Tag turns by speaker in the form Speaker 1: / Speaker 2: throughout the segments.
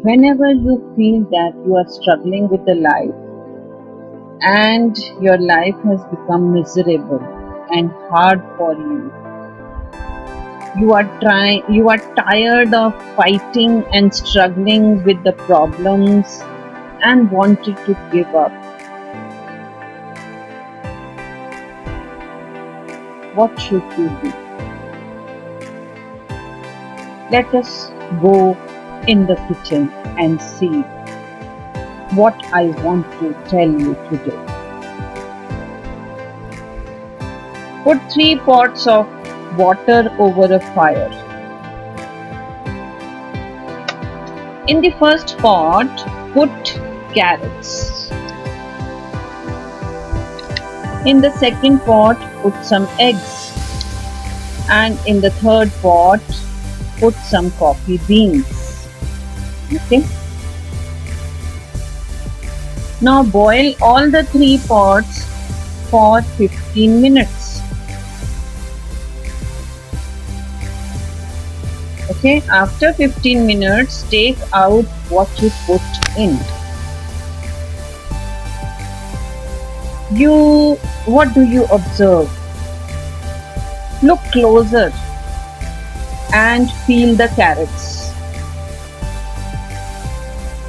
Speaker 1: Whenever you feel that you are struggling with the life and your life has become miserable and hard for you, you are tired of fighting and struggling with the problems and wanted to give up, what should you do? Let us go in the kitchen and see what I want to tell you today. Put 3 pots of water over a fire. In the first pot, put carrots. In the second pot, put some eggs. And in the third pot, put some coffee beans. Okay. Now boil all the 3 pots for 15 minutes. Okay, after 15 minutes, take out what you put in. What do you observe? Look closer and feel the carrots.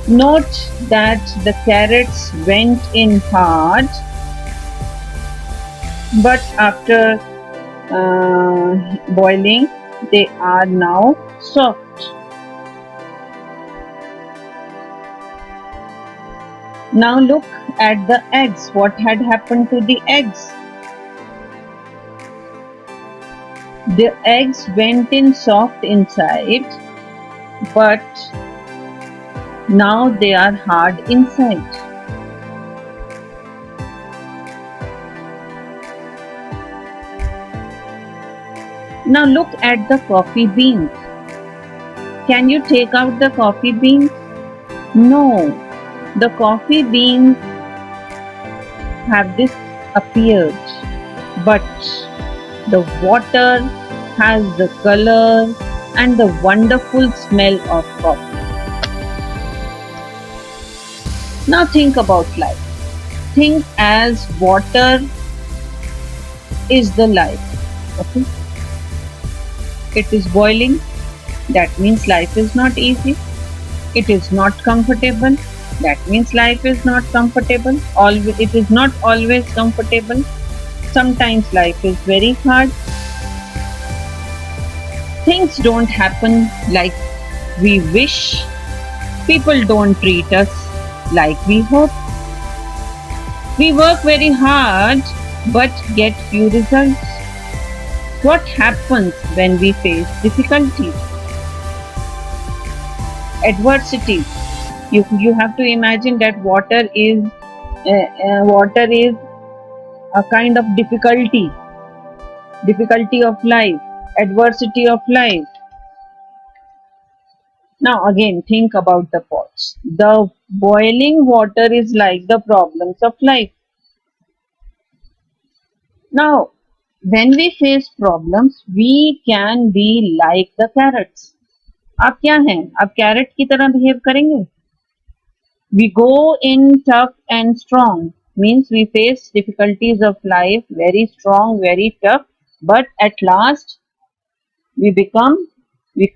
Speaker 1: Note that the carrots went in hard, but after boiling, they are now soft. Now look at the eggs. What had happened to the eggs? The eggs went in soft inside, but now they are hard inside. Now look at the coffee beans. Can you take out the coffee beans? No. The coffee beans have disappeared, but the water has the color and the wonderful smell of coffee. Now think about life. Think as water is the life. Okay? It is boiling. That means life is not easy. It is not comfortable. That means life is not comfortable. It is not always comfortable. Sometimes life is very hard. Things don't happen like we wish. People don't treat us like we hope. We work very hard but get few results. What happens when we face difficulties? Adversity. You have to imagine that water is a kind of difficulty of life, adversity of life. Now again think about the pots. The boiling water is like the problems of life. Now when we face problems, we can be like the carrots. आप क्या हैं? आप carat की तरह behave करेंगे? We go in tough and strong, means we face difficulties of life very strong, very tough, but at last we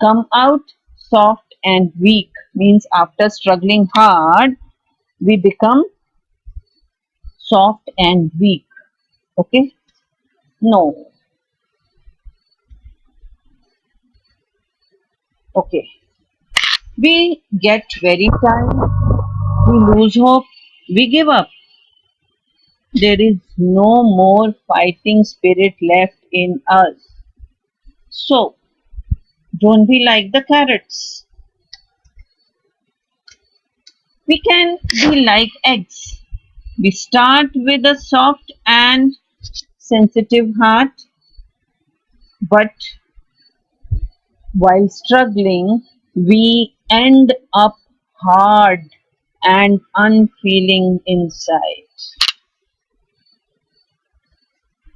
Speaker 1: come out soft and weak, means after struggling hard we become soft and weak. Okay? No. Okay. We get very tired, we lose hope, we give up. There is no more fighting spirit left in us. So, don't be like the carrots. We can be like eggs. We start with a soft and sensitive heart, but while struggling, we end up hard and unfeeling inside.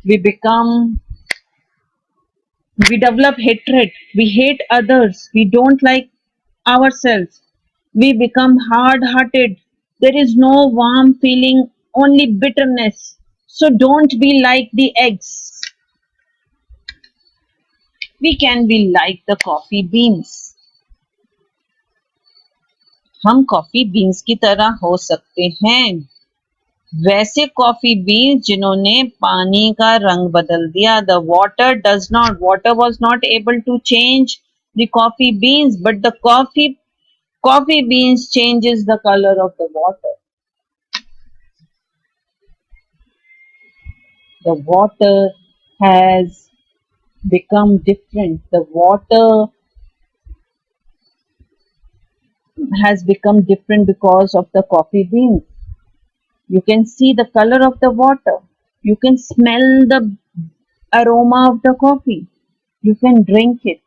Speaker 1: We develop hatred, we hate others, we don't like ourselves, We become hard-hearted. There is no warm feeling, only bitterness. So don't be like the eggs. We can be like the coffee beans. हम coffee beans की तरह हो सकते हैं, वैसे coffee beans जिन्होंने पानी का रंग बदल दिया. The water was not able to change the coffee beans, but the coffee beans changes the colour of the water. The water has become different. The water has become different because of the coffee beans. You can see the color of the water. You can smell the aroma of the coffee. You can drink it.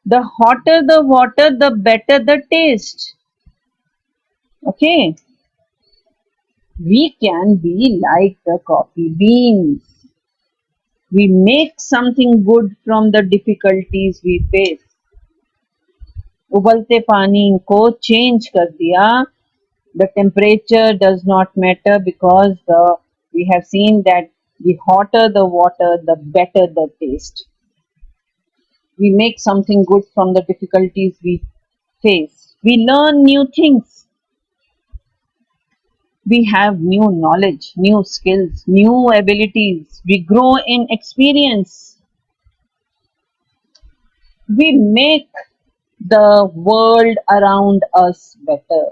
Speaker 1: The hotter the water, the better the taste. Okay. We can be like the coffee beans. We make something good from the difficulties we face. उबलते पानी को change कर दिया. The temperature does not matter because we have seen that the hotter the water, the better the taste. We make something good from the difficulties we face. We learn new things. We have new knowledge, new skills, new abilities. We grow in experience. We make the world around us better.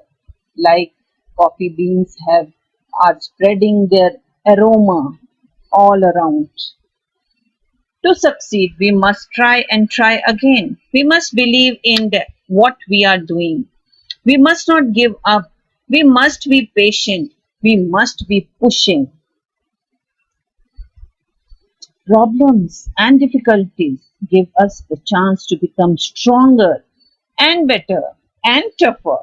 Speaker 1: Like coffee beans are spreading their aroma all around. To succeed, we must try and try again. We must believe in what we are doing. We must not give up. We must be patient. We must be pushing. Problems and difficulties give us the chance to become stronger and better and tougher.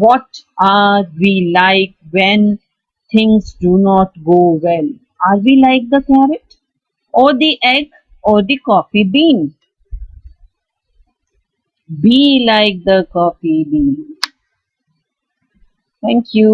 Speaker 1: What are we like when things do not go well? Are we like the carrot or the egg or the coffee bean? Be like the coffee bean. Thank you.